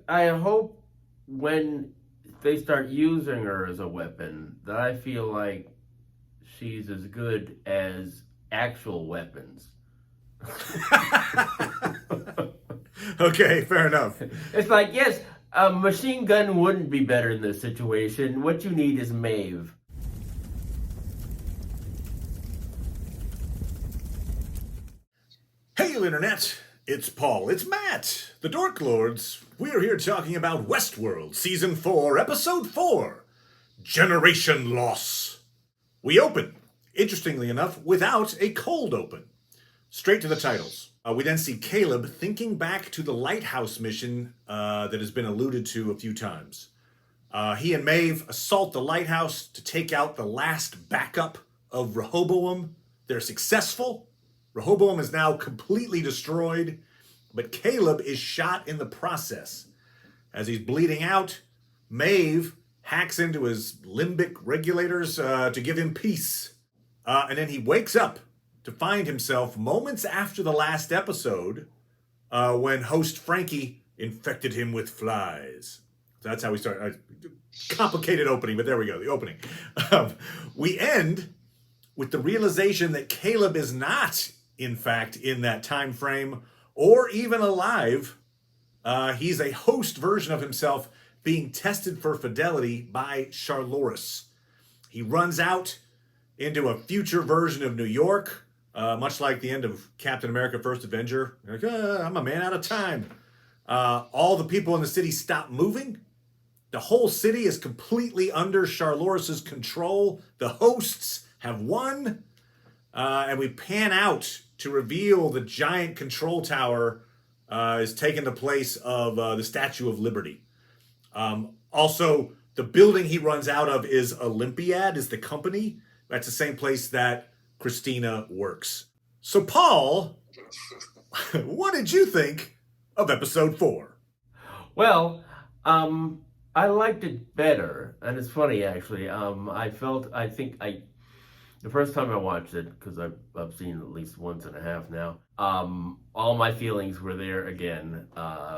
I hope when they start using her as a weapon that I feel like she's as good as actual weapons. Okay, fair enough. It's like, yes, a machine gun wouldn't be better in this situation. What you need is Maeve. Hey, Internet! It's Paul, it's Matt, the Dork Lords. We're here talking about Westworld, Season 4, Episode 4, Generation Loss. We open, interestingly enough, without a cold open. Straight to the titles. We then see Caleb thinking back to the lighthouse mission that has been alluded to a few times. He and Maeve assault the lighthouse to take out the last backup of Rehoboam. They're successful. Rehoboam is now completely destroyed, but Caleb is shot in the process. As he's bleeding out, Maeve hacks into his limbic regulators to give him peace. And then he wakes up to find himself moments after the last episode when host Frankie infected him with flies. So that's how we start. Complicated opening, but there we go, the opening. We end with the realization that Caleb is not, in fact, in that time frame or even alive. He's a host version of himself being tested for fidelity by Charloris. He runs out into a future version of New York, much like the end of Captain America First Avenger. Like, I'm a man out of time. All the people in the city stop moving. The whole city is completely under Charloris' control. The hosts have won. And we pan out to reveal the giant control tower is taking the place of the Statue of Liberty. Also, the building he runs out of is Olympiad, is the company. That's the same place that Christina works. So, Paul, what did you think of episode 4? Well, I liked it better, and it's funny actually. The first time I watched it, because I've seen it at least once and a half now, all my feelings were there again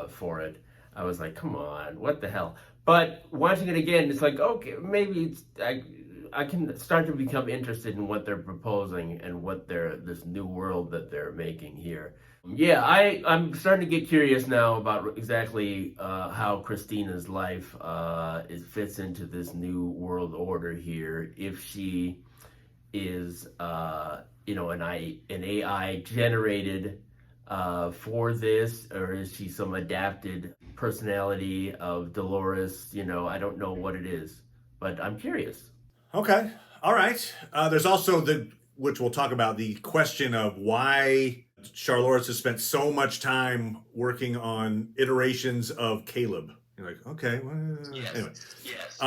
for it. I was like, come on, what the hell? But watching it again, it's like, okay, maybe I can start to become interested in what they're proposing and this new world that they're making here. Yeah, I'm starting to get curious now about exactly how Christina's life fits into this new world order here. If she is an AI generated for this, or is she some adapted personality of Dolores? I don't know what it is, but I'm curious. Okay, all right. There's also which we'll talk about, the question of why Charloris has spent so much time working on iterations of Caleb. You're like, okay, well, yes. Anyway. Yes.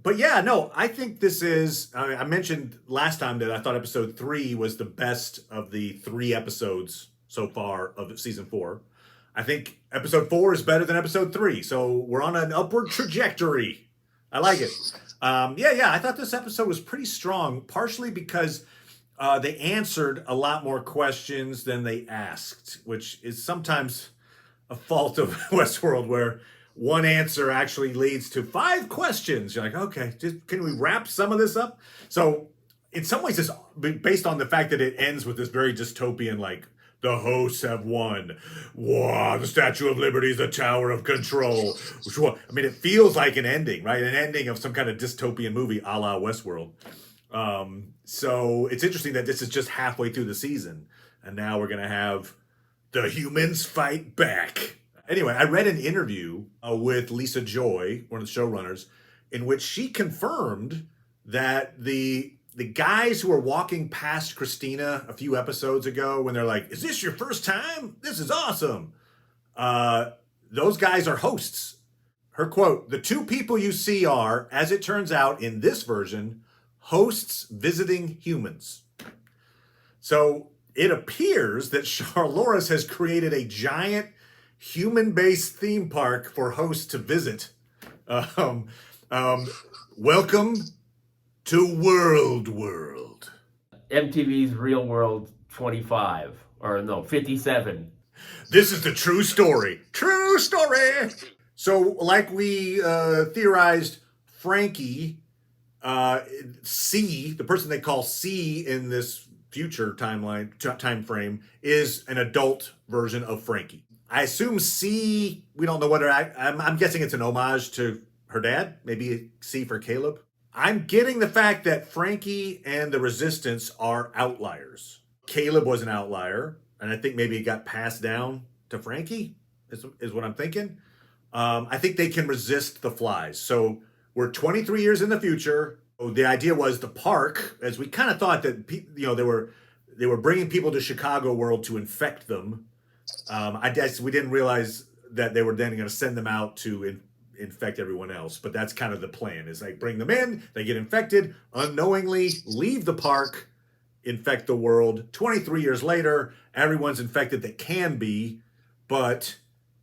But yeah, no, I think this is, I mentioned last time that I thought episode 3 was the best of the 3 episodes so far of season 4. I think episode 4 is better than episode 3, so we're on an upward trajectory. I like it. I thought this episode was pretty strong, partially because they answered a lot more questions than they asked, which is sometimes a fault of Westworld, where one answer actually leads to 5 questions. You're like, okay, can we wrap some of this up? So in some ways, it's based on the fact that it ends with this very dystopian, like, the hosts have won. Wow, the Statue of Liberty is the Tower of Control. I mean, it feels like an ending, right? An ending of some kind of dystopian movie a la Westworld. So it's interesting that this is just halfway through the season, and now we're going to have the humans fight back. Anyway, I read an interview with Lisa Joy, one of the showrunners, in which she confirmed that the guys who were walking past Christina a few episodes ago when they're like, is this your first time? This is awesome. Those guys are hosts. Her quote, the 2 people you see are, as it turns out in this version, hosts visiting humans. So it appears that Charloris has created a giant human-based theme park for hosts to visit. Welcome to World. MTV's Real World 25, or no, 57. This is the true story. True story! So, like we theorized, Frankie, C, the person they call C in this future time frame, is an adult version of Frankie. I assume C. We don't know whether I'm guessing it's an homage to her dad. Maybe C for Caleb. I'm getting the fact that Frankie and the Resistance are outliers. Caleb was an outlier, and I think maybe it got passed down to Frankie. Is what I'm thinking. I think they can resist the flies. So we're 23 years in the future. The idea was the park, as we kind of thought that they were bringing people to Chicago World to infect them. I guess we didn't realize that they were then going to send them out to infect everyone else. But that's kind of the plan: is like bring them in, they get infected, unknowingly leave the park, infect the world. 23 years later, everyone's infected that can be, but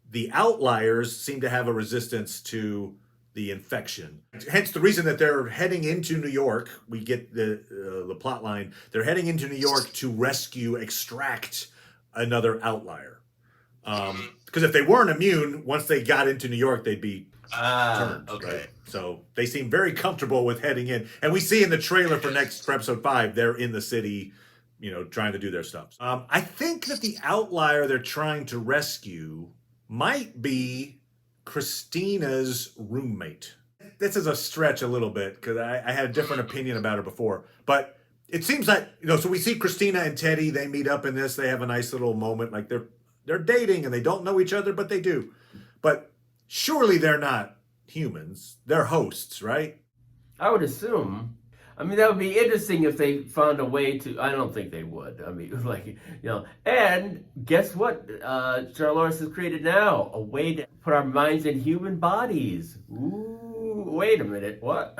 the outliers seem to have a resistance to the infection. Hence the reason that they're heading into New York. We get the plot line. They're heading into New York to extract another outlier. Because if they weren't immune, once they got into New York, they'd be turned. Okay. Right? So they seem very comfortable with heading in. And we see in the trailer for episode 5, they're in the city, trying to do their stuff. I think that the outlier they're trying to rescue might be Christina's roommate. This is a stretch a little bit because I had a different opinion about her before. But it seems like, so we see Christina and Teddy, they meet up in this. They have a nice little moment. Like they're dating and they don't know each other, but they do. But surely they're not humans. They're hosts, right? I would assume. I mean, that would be interesting if they found a way to. I don't think they would. I mean, And guess what? Charloris has created now a way to put our minds in human bodies. Ooh, wait a minute. What?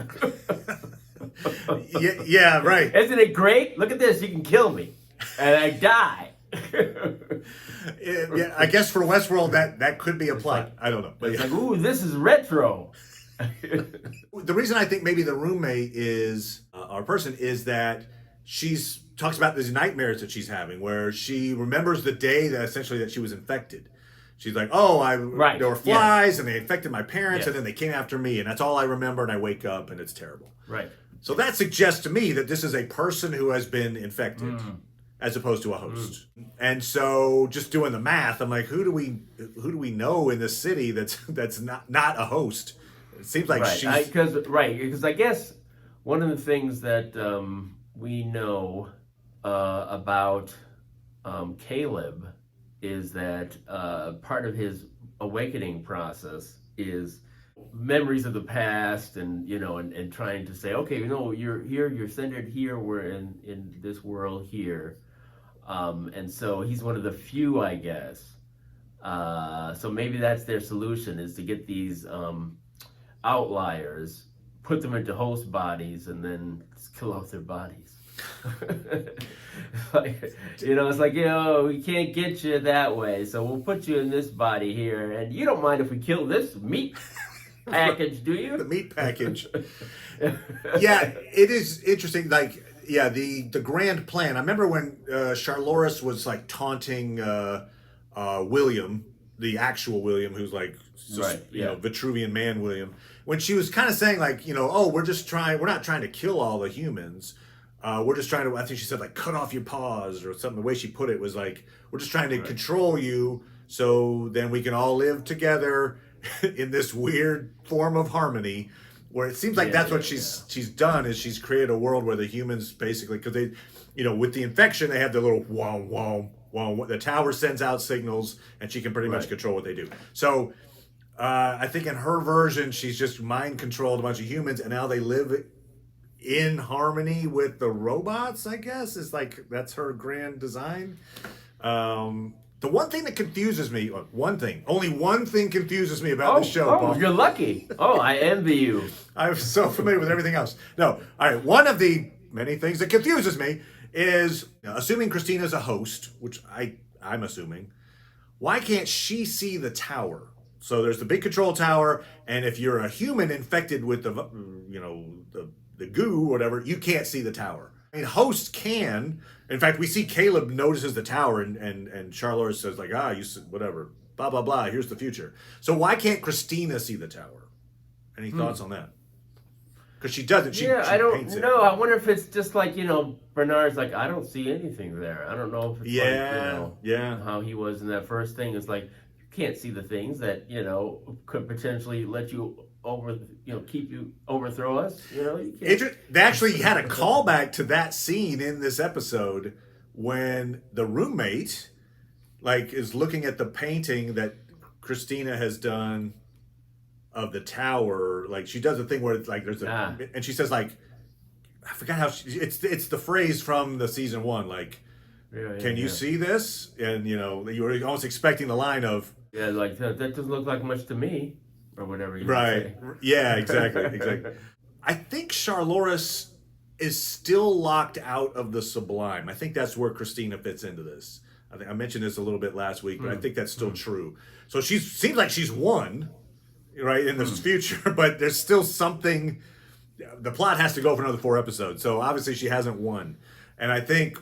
yeah, right. Isn't it great? Look at this. You can kill me, and I die. Yeah, I guess for Westworld that could be a plot. I don't know, but it's like, ooh, this is retro. The reason I think maybe the roommate is our person is that she's talks about these nightmares that she's having, where she remembers the day that essentially that she was infected. She's like, there were flies and they infected my parents and then they came after me, and that's all I remember. And I wake up and it's terrible. Right. So that suggests to me that this is a person who has been infected. As opposed to a host. And so just doing the math, I'm like, who do we know in this city that's not a host? It seems like because I guess one of the things that we know about Caleb is that part of his awakening process is memories of the past, and and trying to say, okay, you're here, you're centered here, we're in this world here. And so he's one of the few, I guess. So maybe that's their solution, is to get these outliers, put them into host bodies, and then kill off their bodies. It's like, we can't get you that way, so we'll put you in this body here, and you don't mind if we kill this meat package, do you? The meat package. Yeah, it is interesting, the grand plan. I remember when Charloris was like taunting William, the actual William, who's like Vitruvian man William, when she was kind of saying we're not trying to kill all the humans. We're just trying to, I think she said, like, cut off your paws or something. The way she put it was like, we're just trying to control you so then we can all live together in this weird form of harmony. Where it seems like that's what she's done, is she's created a world where the humans basically, because they, with the infection, they have the little the tower sends out signals and she can pretty much control what they do. So I think in her version, she's just mind controlled a bunch of humans, and now they live in harmony with the robots, I guess. Is like, that's her grand design. The one thing that confuses me, only one thing confuses me about this show, Paul. You're lucky. I envy you. I'm so familiar with everything else. No, all right, one of the many things that confuses me is, assuming Christina's a host, which I'm assuming, why can't she see the tower? So there's the big control tower, and if you're a human infected with the goo, whatever, you can't see the tower. I mean, hosts can. In fact, we see Caleb notices the tower, and Charlotte says, like, you said, whatever, blah, blah, blah. Here's the future. So why can't Christina see the tower? Any thoughts on that? Because she doesn't. She I paints don't it. know. I wonder if it's just like, Bernard's like, I don't see anything there. I don't know if it's how he was in that first thing. It's like, you can't see the things that, could potentially let you keep you overthrow us. You can't. They actually had a callback to that scene in this episode when the roommate, is looking at the painting that Christina has done of the tower. Like, she does a thing where it's like there's and she says, like, I forgot how it's the phrase from the season 1, like, can you see this? And you were almost expecting the line of, like that doesn't look like much to me, or whatever. Right. Yeah, exactly. I think Charloris is still locked out of the Sublime. I think that's where Christina fits into this. I think I mentioned this a little bit last week, but I think that's still true. So seems like she's won, right, in this future, but there's still something. The plot has to go for another 4 episodes, so obviously she hasn't won. And I think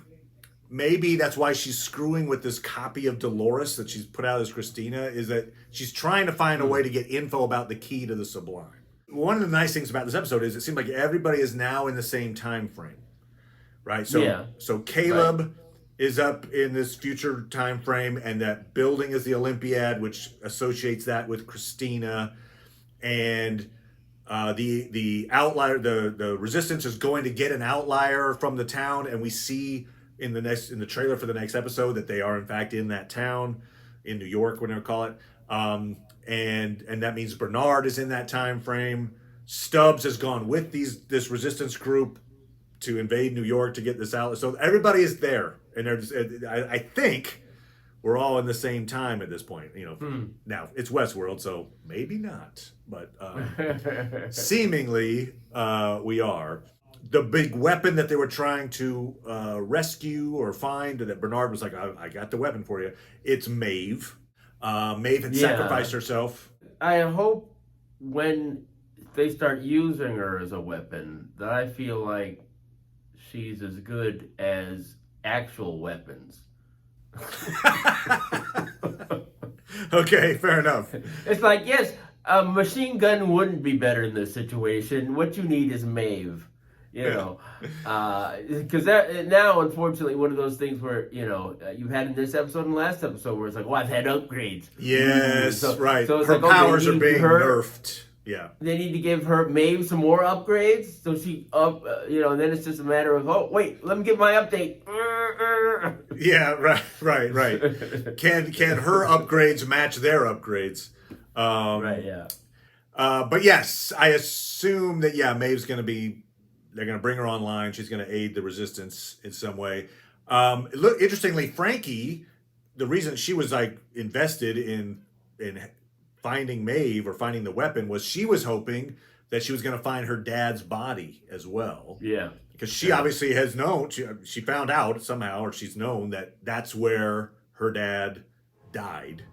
maybe that's why she's screwing with this copy of Dolores that she's put out as Christina, is that she's trying to find a way to get info about the key to the Sublime. One of the nice things about this episode is it seems like everybody is now in the same time frame, right? So Caleb is up in this future time frame, and that building is the Olympiad, which associates that with Christina, and the outlier, the Resistance is going to get an outlier from the town, and we see in the trailer for the next episode that they are in fact in that town in New York, whatever you call it. And that means Bernard is in that time frame. Stubbs has gone with this resistance group to invade New York to get this out. So everybody is there, and I think we're all in the same time at this point. Now it's Westworld, so maybe not, but seemingly we are. The big weapon that they were trying to rescue or find, that Bernard was like, I got the weapon for you. It's Maeve. Maeve had sacrificed herself. I hope when they start using her as a weapon, that I feel like she's as good as actual weapons. Okay, fair enough. It's like, yes, a machine gun wouldn't be better in this situation. What you need is Maeve. Because now, unfortunately, one of those things where, you had in this episode and last episode where it's like, I've had upgrades. Yes, right. So it's her like, powers are being nerfed. Yeah. They need to give her Maeve some more upgrades, so she and then it's just a matter of, wait, let me get my update. Yeah, right. Can her upgrades match their upgrades? Right, yeah. But yes, I assume that Maeve's going to be. They're going to bring her online. She's going to aid the resistance in some way. Look, interestingly, Frankie, the reason she was invested in finding Maeve or finding the weapon was she was hoping that she was going to find her dad's body as well. Yeah. Because she obviously has known, she found out somehow, or she's known that that's where her dad died.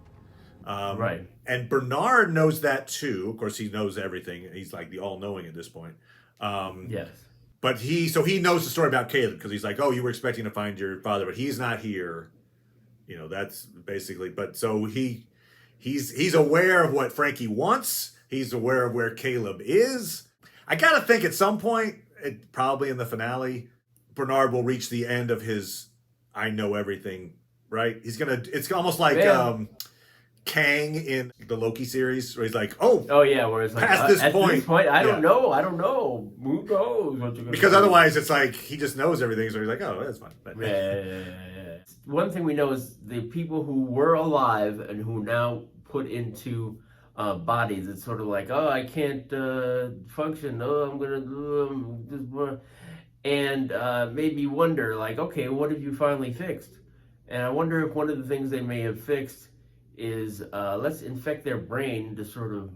Right. And Bernard knows that too. Of course, he knows everything. He's like the all-knowing at this point. Yes. But he knows the story about Caleb, because he's like, oh, you were expecting to find your father, but he's not here. That's basically. But so he's aware of what Frankie wants. He's aware of where Caleb is. I gotta think at some point, probably in the finale, Bernard will reach the end of his "I know everything." Right? It's almost like Kang in the Loki series, where he's like, "Oh yeah," where it's like, past this point, I don't know. Who knows what you're gonna because do? Otherwise, it's like he just knows everything, so he's like, "Oh, that's fine." But, yeah. One thing we know is the people who were alive and who now put into bodies. It's sort of like, I can't function. I'm gonna and made me wonder, like, okay, what have you finally fixed? And I wonder if one of the things they may have fixed is let's infect their brain to sort of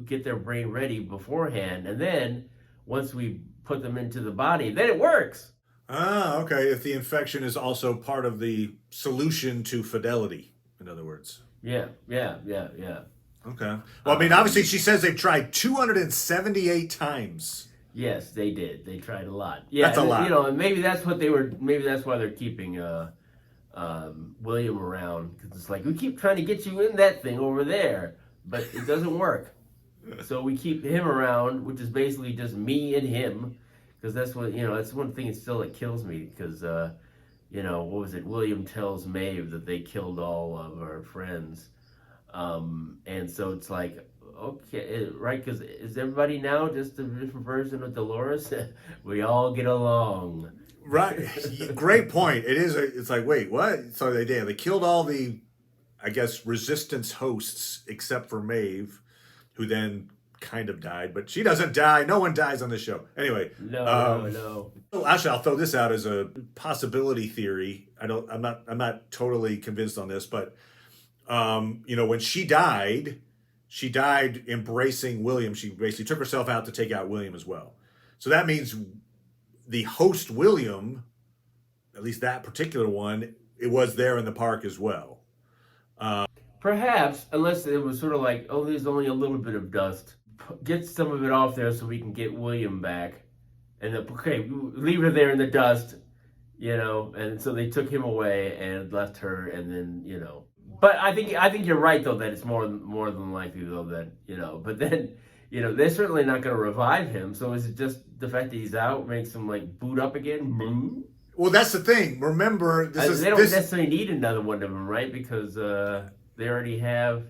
get their brain ready beforehand, and then once we put them into the body, then it works. Okay. If the infection is also part of the solution to fidelity, in other words. Yeah. Okay. Well, I mean, obviously, she says they've tried 278 times. Yes, they did. They tried a lot. Yeah, that's a lot. And maybe that's what they were. Maybe that's why they're keeping William around, because it's like we keep trying to get you in that thing over there, but it doesn't work. So we keep him around, which is basically just me and him, because that's what that's one thing still that kills me, because what was it? William tells Maeve that they killed all of our friends, and so it's like, okay, right? Because is everybody now just a different version of Dolores? We all get along. Right. Great point. It is. It's like, wait, what? So they killed all the, I guess, resistance hosts except for Maeve, who then kind of died, but she doesn't die. No one dies on this show. Anyway. No. Actually, I'll throw this out as a possibility theory. I'm not totally convinced on this, but when she died embracing William. She basically took herself out to take out William as well. So that means the host William, at least that particular one, it was there in the park as well. Perhaps, unless it was sort of like, oh, there's only a little bit of dust. Get some of it off there so we can get William back. And leave her there in the dust, and so they took him away and left her, and then, But I think you're right, though, that it's more than likely, though, that, but then, they're certainly not going to revive him. So is it just the fact that he's out makes him, like, boot up again? Well, that's the thing. Remember, they don't necessarily need another one of them, right? Because they already have.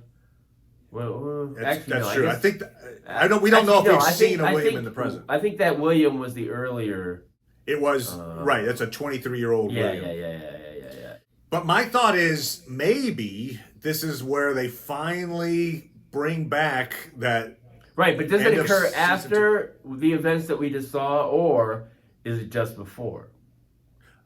Well, actually, that's no, true. I think we don't know if they've seen a William in the present. I think that William was the earlier. It was right. That's a 23-year-old William. Yeah. But my thought is maybe this is where they finally bring back that. Right, but does it occur after the events that we just saw, or is it just before?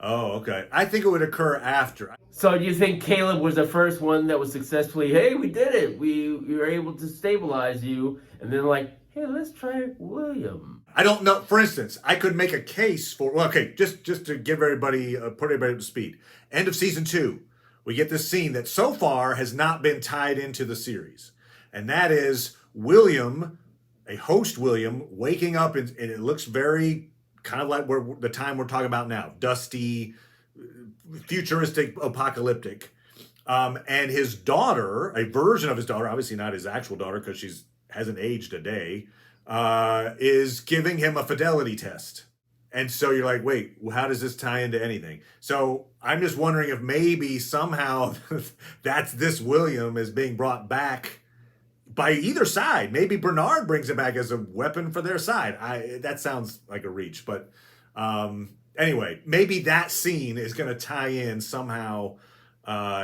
Oh, okay. I think it would occur after. So do you think Caleb was the first one that was successfully, hey, we did it. We were able to stabilize you. And then like, hey, let's try William. I don't know. For instance, I could make a case for, just to give everybody, put everybody up to speed. End of season 2, we get this scene that so far has not been tied into the series. And that is William, a host William, waking up and it looks very kind of like the time we're talking about now, dusty, futuristic, apocalyptic. And his daughter, a version of his daughter, obviously not his actual daughter because she hasn't aged a day, is giving him a fidelity test. And so you're like, wait, how does this tie into anything? So I'm just wondering if maybe somehow that's this William is being brought back by either side. Maybe Bernard brings it back as a weapon for their side. That sounds like a reach, but anyway, maybe that scene is going to tie in somehow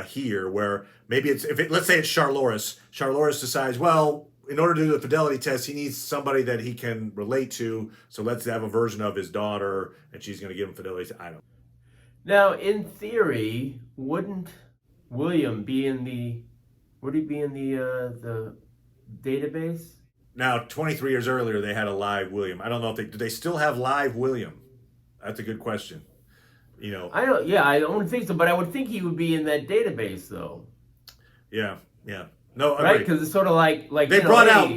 here, where maybe let's say it's Charloris. Charloris decides, well, in order to do the fidelity test, he needs somebody that he can relate to. So let's have a version of his daughter, and she's going to give him fidelity. I don't know. Now, in theory, wouldn't William be in the? Would he be in the database? Now, 23 years earlier, they had a live William. I don't know if do they still have live William? That's a good question. I don't. Yeah, I don't think so, but I would think he would be in that database, though. Yeah. No, right? Because it's sort of like they brought out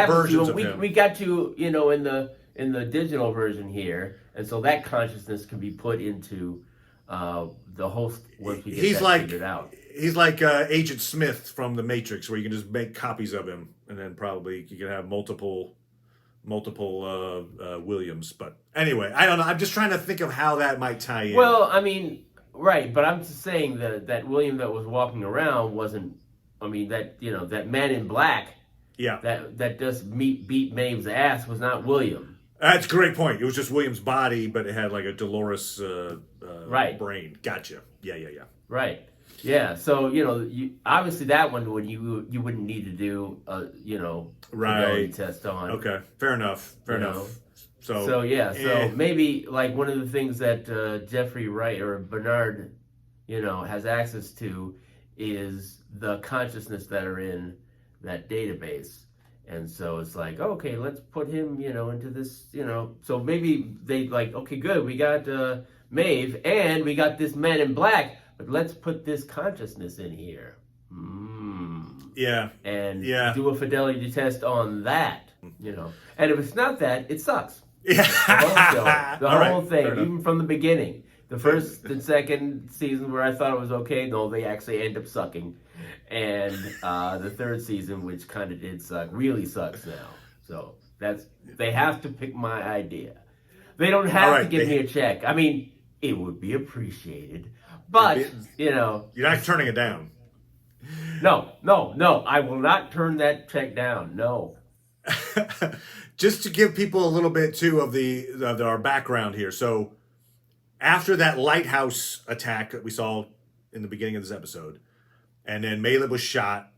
versions of him. We got you, in the digital version here, and so that consciousness can be put into the host once we get that figured out. He's like Agent Smith from The Matrix, where you can just make copies of him, and then probably you can have multiple Williams. But anyway, I don't know. I'm just trying to think of how that might tie in. Well, I mean, right, but I'm just saying that William that was walking around wasn't. I mean, that man in black. Yeah. That just beat Maeve's ass was not William. That's a great point. It was just William's body, but it had like a Dolores right. brain. Gotcha. Yeah. Right. Yeah. So obviously that one you wouldn't need to do fidelity test on. Okay. Fair enough. So maybe like one of the things that Jeffrey Wright or Bernard has access to is the consciousness that are in that database. And so it's like, okay, let's put him, into this, so maybe they like, okay, good, we got Maeve and we got this man in black, but let's put this consciousness in here. Yeah. And do a fidelity test on that, And if it's not that, it sucks. Yeah. The whole thing, even from the beginning. The first and second season where I thought it was okay, no, they actually end up sucking. And the third season, which kind of did suck, really sucks now. So they have to pick my idea. They don't have to give me a check. I mean, it would be appreciated. But, You're not turning it down. No. I will not turn that check down. No. Just to give people a little bit too of our background here. So after that lighthouse attack that we saw in the beginning of this episode, and then Maleb was shot,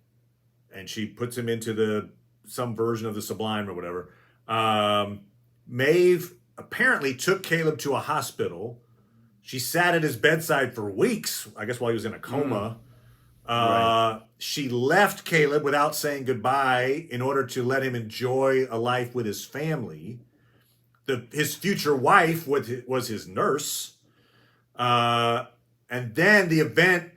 and she puts him into some version of the Sublime or whatever. Maeve apparently took Caleb to a hospital. She sat at his bedside for weeks, I guess while he was in a coma. Right. She left Caleb without saying goodbye in order to let him enjoy a life with his family. His future wife was his nurse. And then the event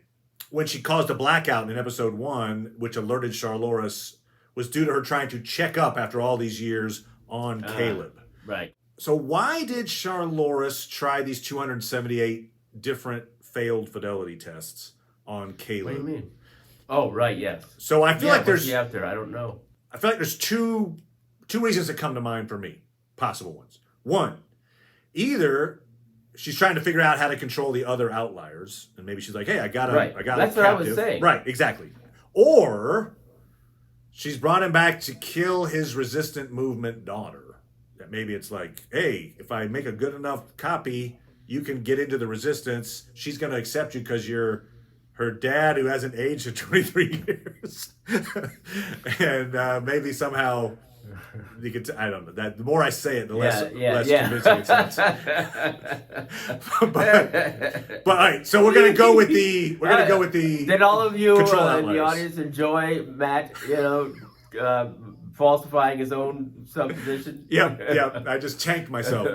when she caused a blackout in episode 1, which alerted Charloris, was due to her trying to check up after all these years on Caleb. Right. So why did Charloris try these 278 different failed fidelity tests on Caleb? What do you mean? Oh, right, yes. So I feel like there's after, I don't know. I feel like there's two reasons that come to mind for me, possible ones. One, either she's trying to figure out how to control the other outliers, and maybe she's like, "Hey, I got That's what I was saying." Right, exactly. Or she's brought him back to kill his resistant movement daughter. That maybe it's like, "Hey, if I make a good enough copy, you can get into the resistance. She's going to accept you because you're her dad who hasn't aged in 23 years." And maybe somehow you could. I don't know. That the more I say it, the less convincing it sounds. but all right, so we're gonna go with the. Did all of you in the audience enjoy Matt? Falsifying his own supposition. Yeah. I just tanked myself.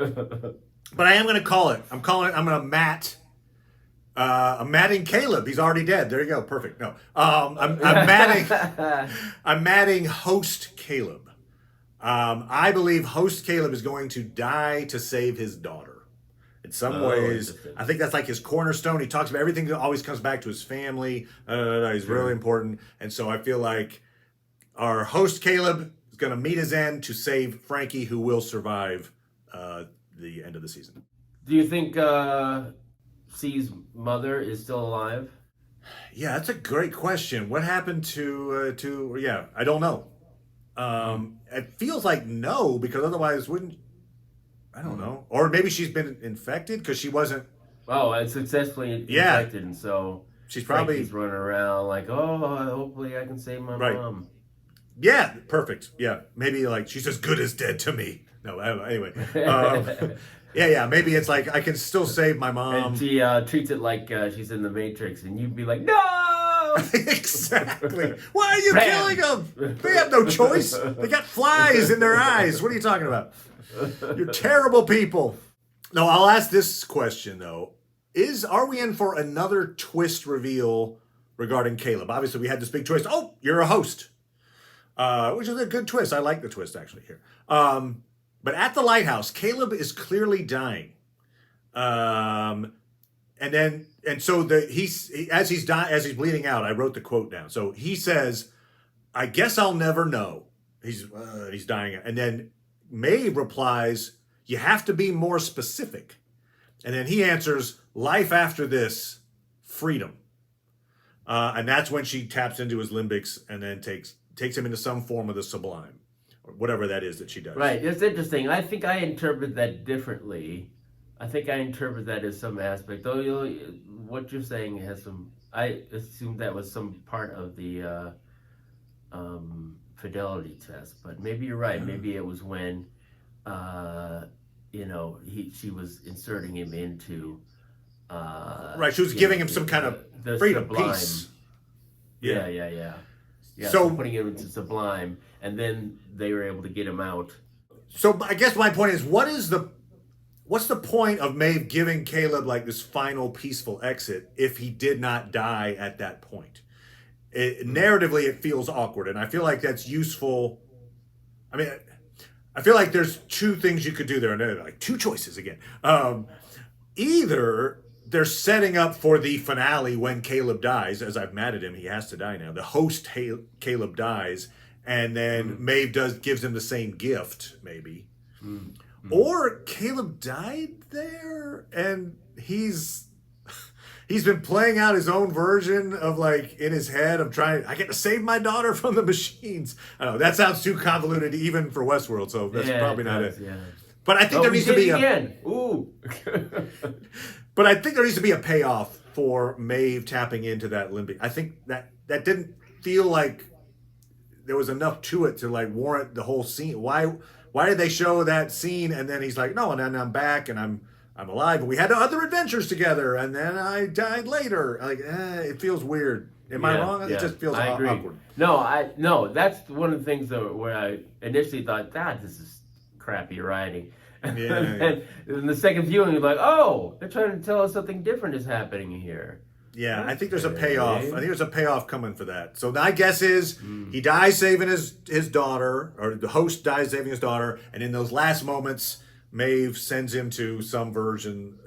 But I am gonna call it. I'm gonna Matt. I'm matting Caleb. He's already dead. There you go. Perfect. No. I'm matting host Caleb. I believe host Caleb is going to die to save his daughter. In some ways, I think that's like his cornerstone. He talks about everything that always comes back to his family. He's really important. And so I feel like our host Caleb is going to meet his end to save Frankie, who will survive the end of the season. Do you think C's mother is still alive? Yeah, that's a great question. What happened to I don't know. It feels like no, because otherwise I don't know. Or maybe she's been infected because she wasn't. Oh, it's successfully infected, and so she's probably running around like, oh, hopefully I can save my mom. Yeah, perfect. Yeah, maybe like she's as good as dead to me. No, anyway. Yeah. Maybe it's like I can still save my mom. And she treats it like she's in the Matrix, and you'd be like, no. Exactly. Why are you killing them? They have no choice. They got flies in their eyes. What are you talking about? You're terrible people. No, I'll ask this question though: Are we in for another twist reveal regarding Caleb? Obviously, we had this big twist. Oh, you're a host, which is a good twist. I like the twist actually here. But at the lighthouse, Caleb is clearly dying. And so as he's bleeding out, I wrote the quote down. So he says, "I guess I'll never know." He's dying, and then Maeve replies, "You have to be more specific." And then he answers, "Life after this, freedom." And that's when she taps into his limbics and then takes him into some form of the sublime, or whatever that is that she does. Right. It's interesting. I think I interpret that differently. I think I interpret that as some aspect. Though what you're saying has some. I assume that was some part of the fidelity test, but maybe you're right. Maybe it was when, she was inserting him into. Right. She was giving him some kind of freedom, sublime. Peace. Yeah. So putting him into sublime, and then they were able to get him out. So I guess my point is, what's the point of Maeve giving Caleb like this final peaceful exit if he did not die at that point? Narratively, it feels awkward, and I feel like that's useful. I mean, I feel like there's two things you could do there, and like two choices again. Either they're setting up for the finale when Caleb dies. As I've mad at him, he has to die now. The host Caleb dies, and then Maeve gives him the same gift, maybe. Or Caleb died there, and he's been playing out his own version of, like, in his head of I get to save my daughter from the machines. I don't know, that sounds too convoluted even for Westworld, so that's probably not it. Yeah. But I think there needs to be again. Ooh. But I think there needs to be a payoff for Maeve tapping into that limbic. I think that didn't feel like there was enough to it to, like, warrant the whole scene. Why did they show that scene and then he's like, no, and then I'm back and I'm alive, and we had other adventures together, and then I died later. Like, it feels weird. Am I wrong? It just feels awkward. No, that's one of the things though where I initially thought, God, this is crappy writing. And in the second viewing, you're like, oh, they're trying to tell us something different is happening here. Yeah, I think there's a payoff. I think there's a payoff coming for that. So my guess is he dies saving his daughter, or the host dies saving his daughter, and in those last moments, Maeve sends him to some version,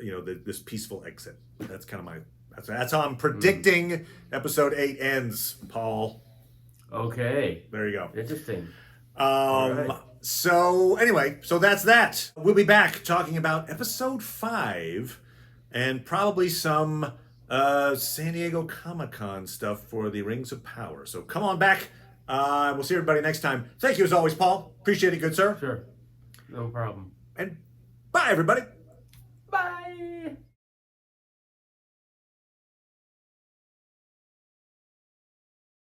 this peaceful exit. That's kind of that's how I'm predicting episode 8 ends, Paul. Okay. There you go. Interesting. Right. So anyway, so that's that. We'll be back talking about episode 5 and probably some San Diego Comic-Con stuff for the Rings of Power. So come on back. We'll see everybody next time. Thank you as always, Paul. Appreciate it, good sir. Sure. No problem. And bye, everybody.